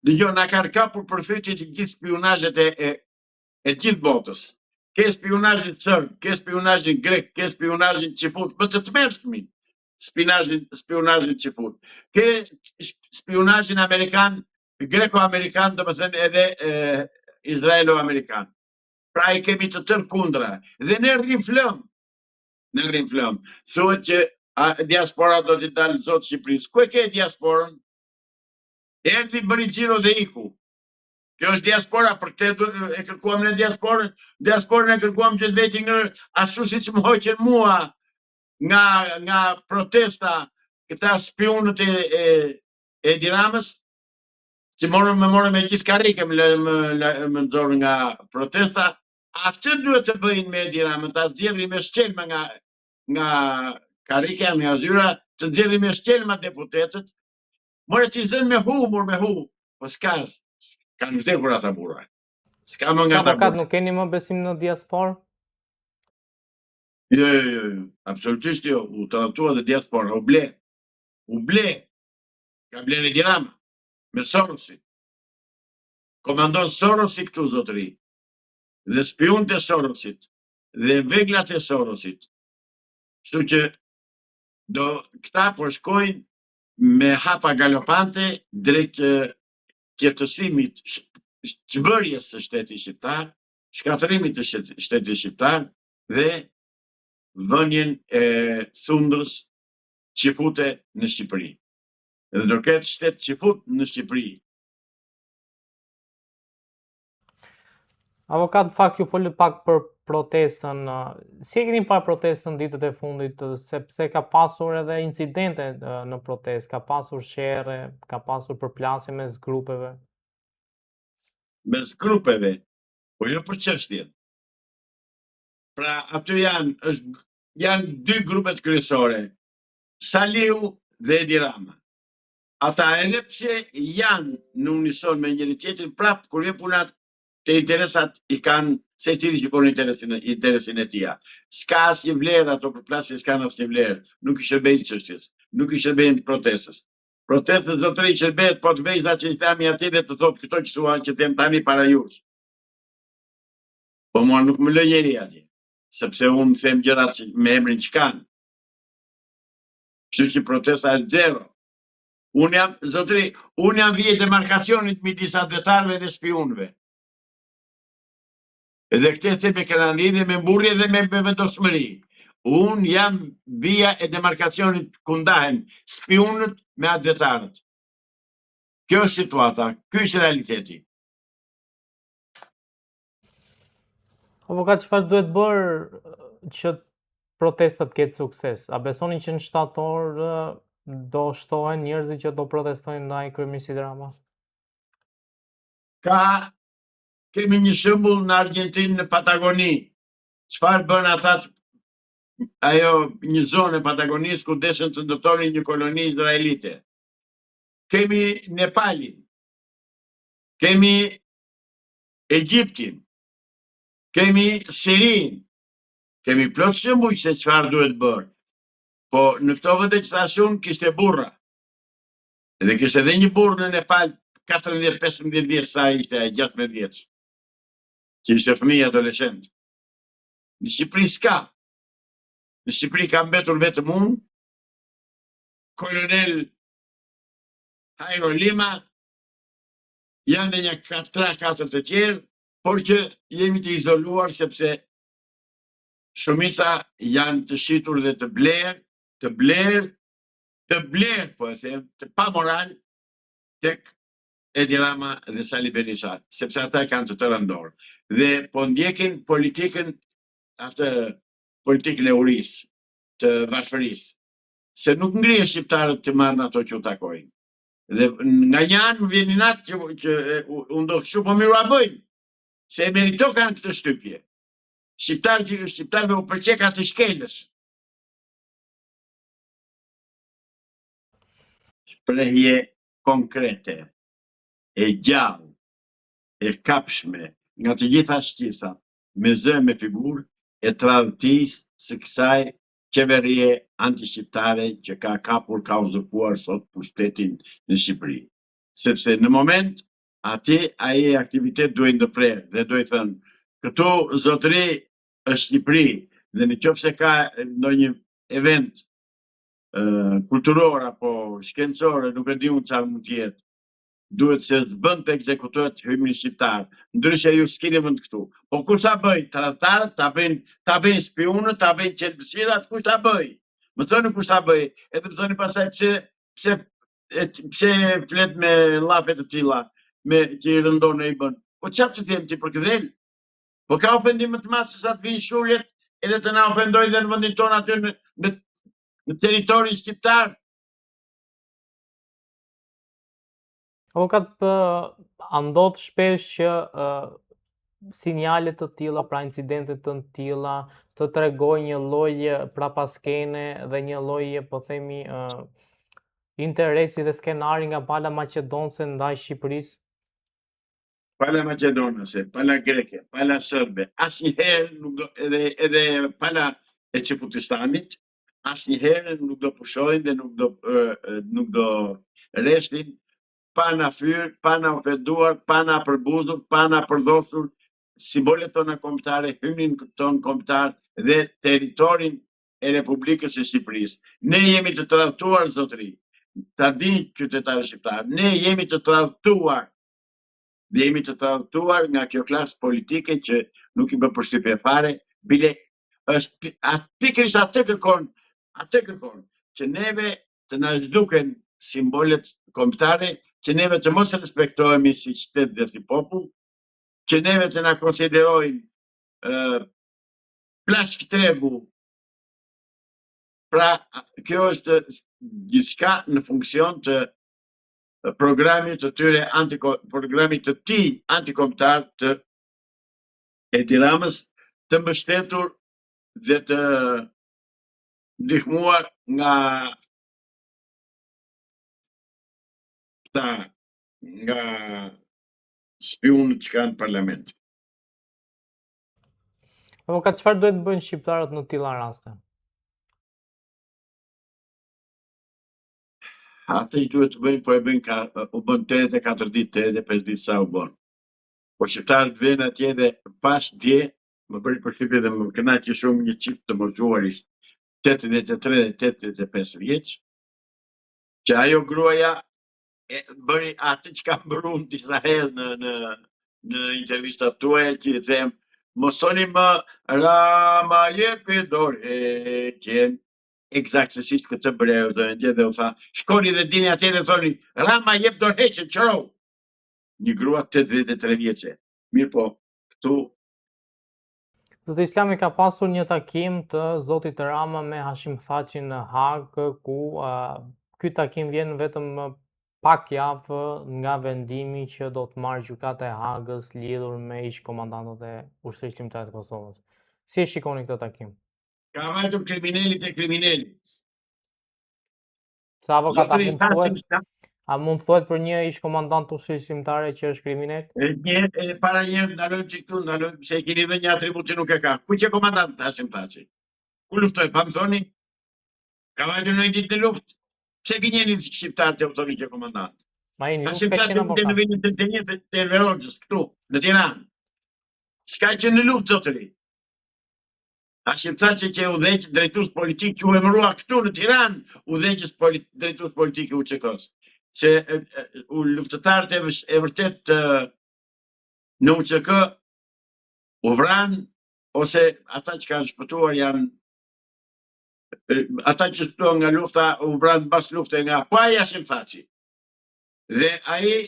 Dëgjoj, na kanë kapur përfytje të gjithë spionazhet e gjithë botës. Ke spionazhin serb, ke spionazhin grek, ke spionazhin çifut, më të tmerrshëm. Spionazhin çifut. Ke spionazhin amerikan, greko-amerikan, domethënë edhe izraelo-amerikan. Pra i kemi të tërë kundra. Dhe ne rrim flëm. Ne rrim flëm. Thuhet që diaspora do t'i dalë zotë Shqipërisë. Ku e ke diasporën? Erdhi bëri xhiro dhe iku. Kjo është diaspora, për këtë e kërkuam në diasporën. Diasporën e kërkuam që të veti ngërë, ashtu si që më hoqen mua nga protesta, këta spionët e Diramës, që më morën me gjithë karike, më nxorën nga protesta. Atë duhet të bëjnë me Diramën, ta zgjerrin me shkelma nga karike, nga zyra, të zgjerrin me shkelma deputetët. More t'i zënë me humor, po s'ka, kanë vdekur ata burra. S'ka më nga ata burra. Nuk keni më besim në diasporë? Jo, absolutisht jo, u trajtua dhe diaspora, u ble, ka blerë e Dirama, me Sorosi. Komandon Sorosi këtu zotëri, dhe spion të Sorosit, dhe veglat e Sorosit. Kështu që këta po shkojnë me hapa galopante drejt qetësimit, çbërjes së shtetit shqiptar, shkatërimit të shtetit shqiptar dhe vënien e thundrës çifute në Shqipëri. Dhe do ketë shtet çifut në Shqipëri. Avokat, në fakt ju folët pak për protestën. Si e keni parë protestën ditët e fundit, sepse ka pasur edhe incidente në protestë, ka pasur sherrje, ka pasur përplasje mes grupeve? Mes grupeve, po jo për çështjen. Pra aty janë dy grupet kryesore, Saliu dhe Edi Rama. Ata edhe pse janë në unison me njëri tjetrin, prap kur vjen puna te interesat i kanë secili që kanë interesin e tij. S'ka asnjë vlerë ato përplasje, s'ka asnjë vlerë. Nuk i shërbejnë çështjes, nuk i shërbejnë protestës. Protestës zotëri shërbehet po të vëjza që Islami atje dhe të thotë këto që thuan që tem tani para jush. Po mua nuk më lë njeri atje, sepse unë them gjërat me emrin që kanë. Kështu që protesta është zero. Unë jam vije demarkacionit midis advetarëve dhe spionëve. Edhe këte se me kanë lidhje me mburrje dhe me vendosmëri. Unë jam vija e demarkacionit ku ndahen spionët me advetarët. Kjo është situata, ky është realiteti. Avokat, çfarë duhet bërë që protestat ketë sukses? A besoni që në shtator do shtohen njerëzit që do protestojnë ndaj kryeministit Rama? Kemi një shembull në Argjentinë, në Patagoni. Çfarë bën ata? Ajo një zonë e Patagonisë ku deshen të ndërtonin një koloni izraelite. Kemi Nepalin, kemi Egjiptin, kemi Sirin, kemi plot shembuj se çfarë duhet bërë. Po në këto vende që thashun kishte burra. Edhe kishte edhe një burr në Nepal 14-15 vjeç, sa ishte 16 vjeç. Që ishte fëmijë adoleshent. Në Shqipëri s'ka. Në Shqipëri ka mbetur vetëm unë, kolonel Jairo Lima, janë dhe një 3-4 të tjerë, por që jemi të izoluar sepse shumica janë të shitur dhe të blerë, po e them, të pa moral, tek Edi Rama dhe Sali Berisha, sepse ata kanë të tëra ndorë. Dhe po ndjekin politikën e urisë, të varfërisë, se nuk ngrije shqiptarët të marrën ato që u takojnë. Dhe nga një anë më vjen natë që unë do të kështu, po miru a bëjnë, se e merito kanë këtë shtypje. Shqiptarëve u përqeka të shkelës. Shprehje konkrete, e gjallë, e kapshme, nga të gjitha shqisat, me zë me figurë, e tradhtisë së kësaj qeverie antishqiptare që ka kapur, ka uzurpuar sot pushtetin në Shqipëri. Sepse në moment ai aktivitet duhet ndërprer dhe duhet thënë, këtu zotëri është Shqipëri dhe nëse ka ndonjë event kulturor apo shkencor, nuk e di unë çfarë mund të jetë, duhet se s'bën të ekzekutohet hymni shqiptar. Ndryshe ju s'keni vend këtu. Po kush ta bëj? Tradhtarët, ta bëjnë spionët, ta bëjnë qelbësirat, kush ta bëj? Më thoni kush ta bëj? Edhe më thoni pastaj pse flet me llafe të tilla, me që i rëndon e i bën. Po çfarë të them ti për këdhel? Po ka ofendim më të madh se sa të vinë shurjet edhe të na ofendojnë dhe në vendin tonë aty në territorin shqiptar. Avokat, a ndodh shpesh që sinjale të tilla, pra incidente të tilla, të tregojnë një lloj prapaskene dhe një lloj, po themi, interesi dhe skenari nga pala maqedonëse ndaj Shqipërisë? Pala maqedonëse, pala greke, pala serbe, asnjëherë nuk do edhe pala e Çefutistanit, asnjëherë nuk do pushojnë dhe nuk do reshtin pa na fyr, pa na ofenduar, pa na përbuzur, pa na përdosur simbolet tona kombëtare, hymnin ton kombëtar dhe territorin e Republikës së Shqipërisë. Ne jemi të tradhtuar zotëri. Ta di qytetarët shqiptar, ne jemi të tradhtuar. Dhe jemi të tradhtuar nga kjo klasë politike që nuk i bën përshtypje fare, bile është pikërisht atë kërkon që neve të na zhduken simbolet kombëtare, që neve të mos e respektohemi si shtet dhe si popull, që neve të na konsiderojnë plaçk tregu. Pra, kjo është gjithçka në funksion të programit të tyre programit të tij antikombëtar të Edi Ramës, të mbështetur dhe të ndihmuar nga spionët që kanë parlament. Avokat, çfarë duhet të bëjnë shqiptarët në tilla raste? Atë i duhet të bëjnë, po e bëjnë u bën 84 ditë, 85 ditë sa u bën. Po shqiptarët vjen atje dhe pas dje, më bëri përshtypje dhe më kënaqi shumë një çift të moshuarisht 83 dhe 85 vjeç, që ajo gruaja bëri atë që kam bërë unë disa herë në intervistat tuaja, që i them, mosoni më Rama jepi dorëheqjen, eksaktësisht këtë bëre ajo dhe u tha, shkoni dhe dini atje dhe thoni, Rama jep dorëheqjen, qërou. Një grua 83 vjeçe. Mirë po, këtu... Zoti Islami ka pasur një takim të zotit Rama me Hashim Thaçin në Hagë, ku ky takim vjen vetëm pak javë nga vendimi që do të marrë gjykata e Hagës lidhur me ish-komandantët e Ushtrisë Shqiptare të Kosovës. Si e shikoni këtë takim? Ka vajtur kriminalit e kriminalit. Sa avokat, a mund thuhet për një ish-komandant të Ushtrisë Shqiptare që është kriminal? Para njerë ndalojmë që këtu, ndalojmë se keni dhe një atribut që nuk e ka. Ku që komandant të Hashim Thaçi? Ku luftoj, pa më thoni? Ka vajtur në ditë në luft? Pse gënjeni shqiptarë të thoni që komandant? Hashim Thaçi në vendin të tenjet të Elverogjës këtu, në Tiranë. S'ka që në luft, zotëri. Hashim Thaçi që udhëheq drejtues politik që u emërua këtu në Tiranë, udhëheqës drejtues politik i UÇK-s. Se luftëtarët e vërtet në UÇK u vranë, ose ata që kanë shpëtuar janë, ata që shpëtuan nga lufta u vranë mbas lufte nga po ai Hashim Thaçi. Dhe ai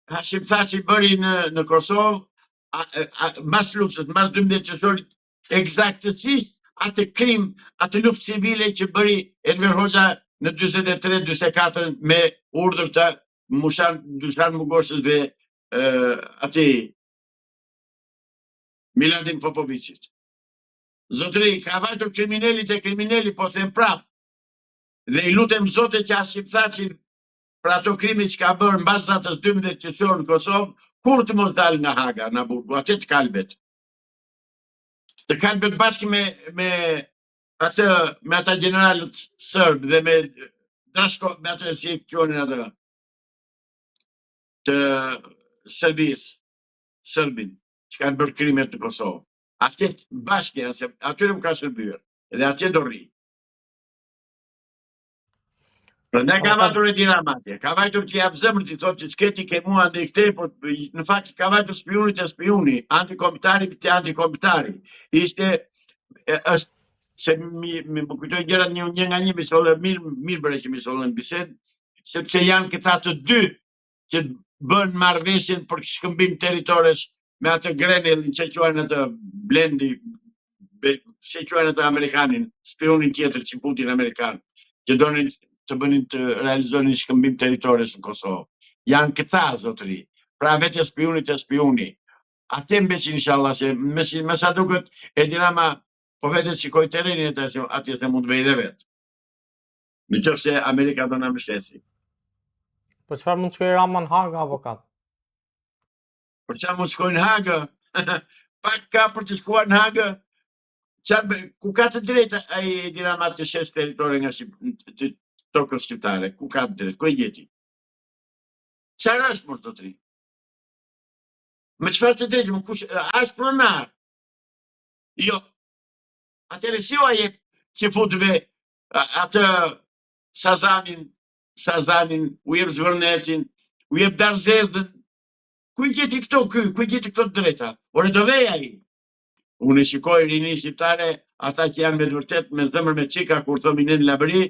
Hashim Thaçi bëri në Kosovë, mbas luftës, mbas 12 qershorit, eksaktësisht atë krim, atë luftë civile që bëri Enver Hoxha në 43-44 me urdhër të Dušan Mugošës dhe ati Miladin Popovicit. Zotëri, ka vajtur kriminalit e kriminali, po them prap, dhe i lutem zote që Hashim Thaçi për ato krimi që ka bërë mbas datës 12 qershor në Kosovë, kur të mos dalë nga Haga, në Burgu, atë të kalbet. Të kalbet bashkë me ata generalët sërbë dhe me Drashko, me atë si quonin atë, të Serbin, që kanë bërë krimet në Kosovë. Atje bashkë janë, se atyre më ka shërbyer, edhe atje do rri. Prandaj ka vajtur Edi Rama atje, ka vajtur që jap zemrën, që thotë që s'keti ke mua ndaj këtej, por në fakt ka vajtur spionit e spioni, antikombëtari te antikombëtari. Ishte është se më kujtoj gjërat një nga një misollë mirë bëre që misollën bisedë, sepse janë këta të dy që bën marrëveshjen për shkëmbim territoresh me atë Grenell, që quajnë atë Blendi, se quajnë atë amerikanin, spionin tjetër që Putin amerikan, që donin të bënin të realizonin shkëmbim territoresh në Kosovë. Janë këta zotëri. Pra vetë spionit e spioni. Atë mbesin inshallah se me sa duket Edi Rama po vetë shikoj terrenin atje se mund të bëjë dhe vetë. Në qoftë se Amerika do na mbështesi. Po çfarë mund të shkojë Rama në Hagë, avokat? Për çfarë mund të shkojnë në Hagë? Pak ka për të shkuar në Hagë. Ku ka të drejtë ai Edi Rama të shes territorin nga tokës shqiptare? Ku ka të drejtë? Ku e gjeti? Çfarë është më zotëri? Me çfarë të drejtë? As pronar. Jo. Atëre si u jep që futve atë Sazanin, u jep Zvërnecin, u jep Darzezën. Ku i gjeti këto ky? Ku i gjeti këto të drejta? Ore do vej ai. Unë shikoj rini shqiptare, ata që janë me të vërtet me zemër me çika kur thomin në labëri,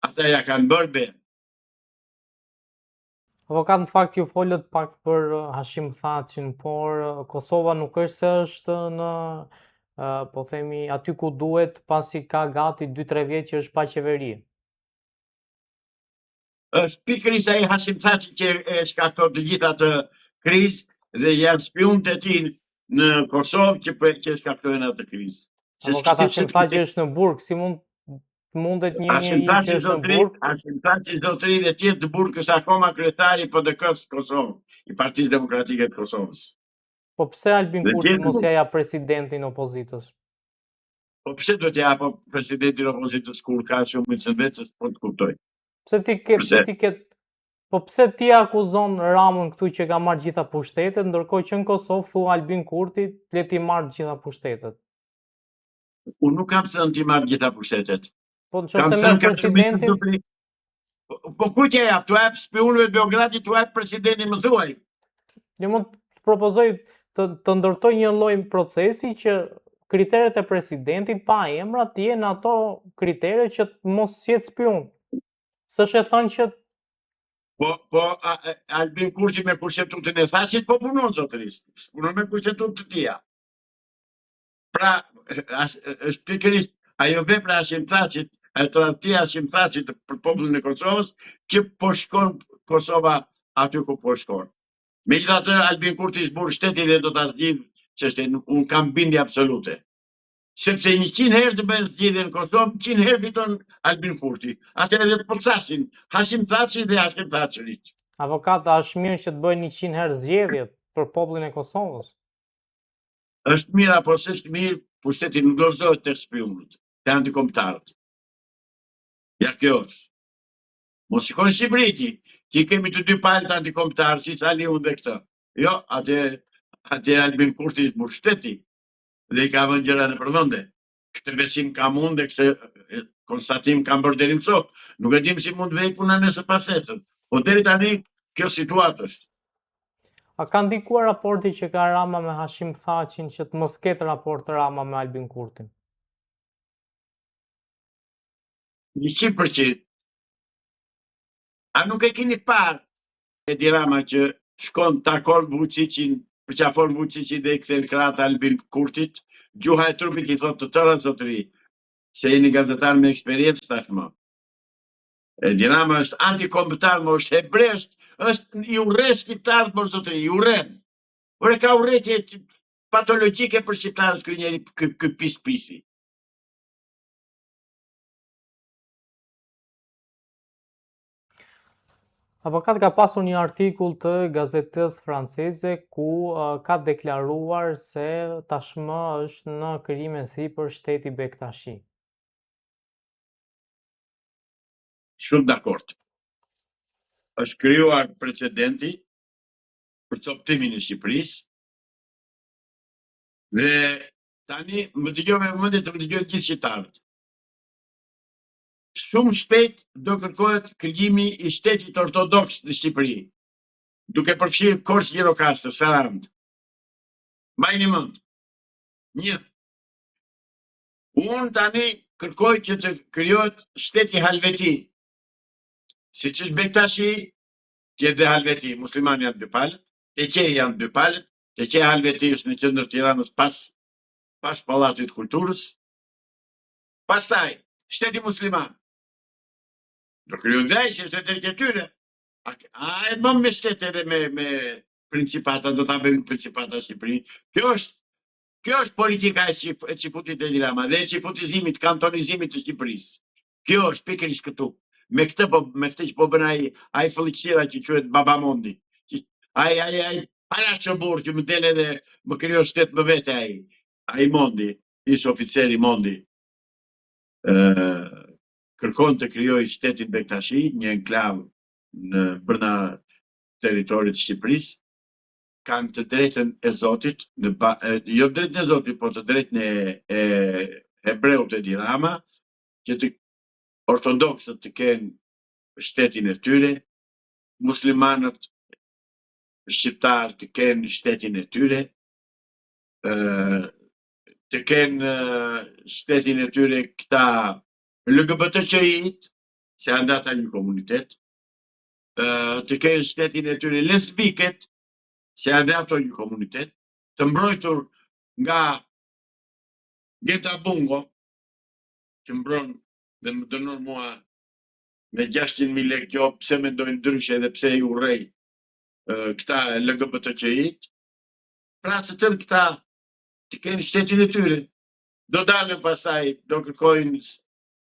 ata ja kanë bërë be. Avokat, në fakt ju folët pak për Hashim Thaçin, por Kosova nuk është se është në po themi aty ku duhet, pasi ka gati 2-3 vjet që është pa qeveri. Është pikërisht ai Hashim Thaçi që e shkakton të gjitha të krizë dhe janë spionët e tij në Kosovë që shkaktojnë atë krizë. Avokat, Hashim Thaçi është në burg, si mundet një njeri që është në burg? Hashim Thaçi zotëri dhe tjetë të burg është akoma kryetari i PDK-s Kosovë, i Partisë Demokratike të Kosovës. Po pse Albin Kurti mos ja presidentin opozitës? Po pse do t'ja apo presidentin opozitës kur ka shumë të veçës, po të kuptoj. Po pse ti akuzon Ramën këtu që ka marrë gjitha pushtetet, ndërkohë që në Kosovë thua Albin Kurti le ti marrë gjitha pushtetet? Unë nuk kam thënë ti marrë gjitha pushtetet. Po nëse merr presidentin? Po ku t'ja jap? T'u jap spionëve të Beogradit, t'u jap presidentin, më thuaj. Një mund të propozoj të ndërtoj një lloj procesi që kriteret e presidentit pa emra të jenë ato kritere që mos jetë spion. S'është e thënë që Po Albin Kurti me kushtetutën e Thaçit po punon zotërisht. Punon me kushtetutën të tija. Pra, është pikërisht ajo vepra e Hashim Thaçit, e tradhtia e Hashim Thaçit për popullin e Kosovës, që po shkon Kosova aty ku po shkon. Megjithatë, Albin Kurti zbur shteti dhe do ta zgjidh çështjen, unë kam bindje absolute. Sepse 100 herë të bëjnë zgjedhje në Kosovë, 100 herë fiton Albin Kurti. Atëherë dhe të përcasin Hashim Thaçi dhe Hashim Thaçërit. Avokat, është mirë që të bëjnë 100 herë zgjedhje për popullin e Kosovës? Është mirë apo s'është mirë, pushteti nuk dorëzohet tek spionët, te antikombëtarët. Ja kjo është. Mos shikoni Shqipëri ti, që kemi të dy palët antikombëtarë, si Saliu dhe këtë. Jo, atë Albin Kurti zbur shteti dhe i ka vënë gjëra në përvende. Këtë besim kam unë dhe këtë konstatim kam bërë deri më sot. Nuk e dim si mund vej puna nëse pasetën. Po deri tani kjo situatë është. A ka ndikuar raporti që ka Rama me Hashim Thaçin që të mos ketë raport Rama me Albin Kurtin? 100%. A nuk e keni parë Edi Rama që shkon takon Vučićin, përqafon Vučićin dhe i kthen krahët Albin Kurtit, gjuha e trupit i thotë të tëra zotëri, se jeni gazetar me eksperiencë tashmë. Edi Rama është antikombëtar, më është hebresht, është i urren shqiptarët, më zotëri, i urren. Ore ka urrëtie patologjike për shqiptarët ky njeri, ky pisi. Avokat, ka pasur një artikull të gazetës franceze ku ka deklaruar se tashmë është në krime sipër shteti Bektashi. Shumë dakord. Është krijuar precedenti për coptimin e Shqipërisë. Dhe tani më dëgjoj me vëmendje të më dëgjojnë gjithë shqiptarët. Shumë shpejt do kërkohet krijimi i shtetit ortodoks në Shqipëri, duke përfshirë Korçë, Gjirokastër, Sarandë. Mbajini mend. 1. Unë tani kërkoj që të krijohet shteti Halveti. Siç është Bektashi, tjetë dhe Halveti, muslimanë janë dy palët, Teqeji janë dy palët, Teqeji Halveti është në qendër Tiranës pas Pallatit Kulturës. Pastaj, shteti musliman. Do krijohet dhe ai që shteti e tyre. A e bëm me shtet edhe me principata, do ta bëjmë principata Shqipëri. Kjo është politika e Çifutit e Rama dhe e çifutizimit, kantonizimit të Shqipërisë. Kjo është pikërisht këtu. Me këtë që po bën ai fëlliqësira që quhet Babamondi. Ai Palaço Burr që më del edhe më krijon shtet më vete ai. Ai Mondi, ish oficeri Mondi. Kërkon të krijojë shtetin Bektashi, një enklav në brenda territorit të Shqipërisë. Kanë të drejtën e Zotit, jo drejtën e Zotit, po të drejtën e hebreut e Rama, që të ortodoksët të kenë shtetin e tyre, muslimanët shqiptarë të kenë shtetin e tyre, të kenë shtetin e tyre këta LGBT-qi-t, se janë ata një komunitet, të kenë shtetin e tyre lesbiket, se janë ato një komunitet, të mbrojtur nga Geta Bungo, që mbron dhe më dënon mua me 600.000 lekë kjo, pse mendojnë ndryshe dhe pse i urrej këta LGBT-qi-t. Pra të tërë këta të kenë shtetin e tyre. Do dalën pasaj, do kërkojnë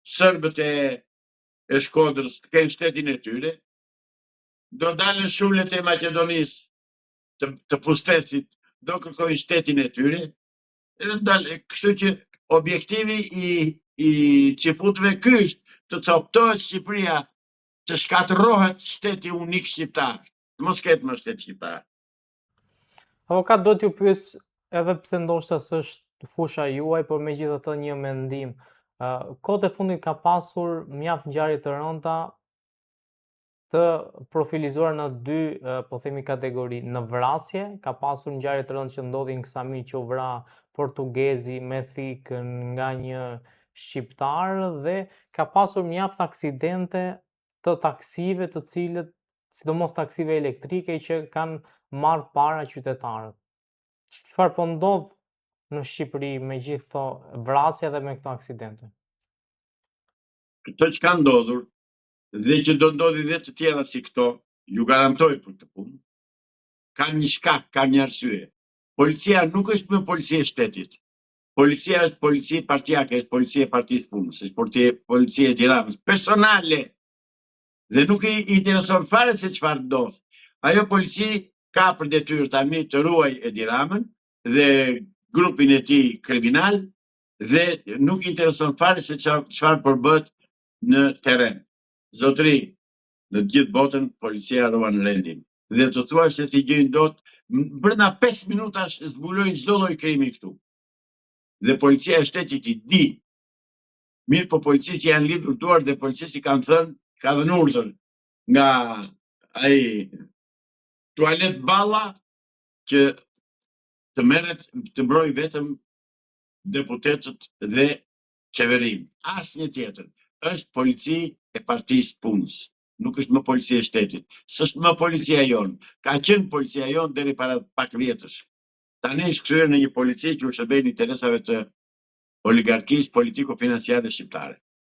sërbët e Shkodrës të kenë shtetin e tyre. Do dalën shulet e Maqedonisë të Pustesit, do kërkojnë shtetin e tyre. Kështu që objektivi i Çifutëve ky është të coptohet Shqipëria, të shkatërrohet shteti unik shqiptar. Mos ketë më shtet shqiptar. Avokat, do t'ju pyes edhe pse ndoshta s'është fusha juaj, por megjithatë një mendim. Kohët e fundit ka pasur mjaft ngjarje të rënda të profilizuar në dy, po themi, kategori. Në vrasje, ka pasur ngjarje të rënda që ndodhin Ksami që u vra portugezi me thikë nga një shqiptar dhe ka pasur mjaft aksidente të taksive të cilët, sidomos taksive elektrike, që kanë marrë para qytetarët. Çfarë po ndodh në Shqipëri me gjithë këto vrasje dhe me këto aksidente? Këto që ka ndodhur dhe që do ndodhi dhe të tjera si këto, ju garantoj për të punë, ka një shkak, ka një arsye. Policia nuk është më policia e shtetit. Policia është policia partijake, është policia e partisë punës, është policia e Tiranës, personale. Dhe nuk i intereson fare se çfarë ndodh. Ajo polici ka për detyrë tani të ruaj Edi Ramën dhe grupin e tij kriminal dhe nuk i intereson fare se çfarë përbëhet në terren. Zotëri, në gjithë botën policia ruan rendin. Dhe të thuaj se si gjejnë dot, brenda 5 minutash zbulojnë çdo lloj krimi këtu. Dhe policia e shtetit i di. Mirë, po policisë që janë lidhur duar dhe policisë i kanë thënë, ka dhënë urdhër nga ai tualet balla që të merret, të mbrojë vetëm deputetët dhe qeverinë. Asnjë tjetër. Është polici e partisë punës. Nuk është më policia e shtetit. S'është më policia jonë. Ka qenë policia jonë deri para pak vjetësh. Tani është kthyer në një polici që u shërben interesave të oligarkisë politiko-financiare shqiptare.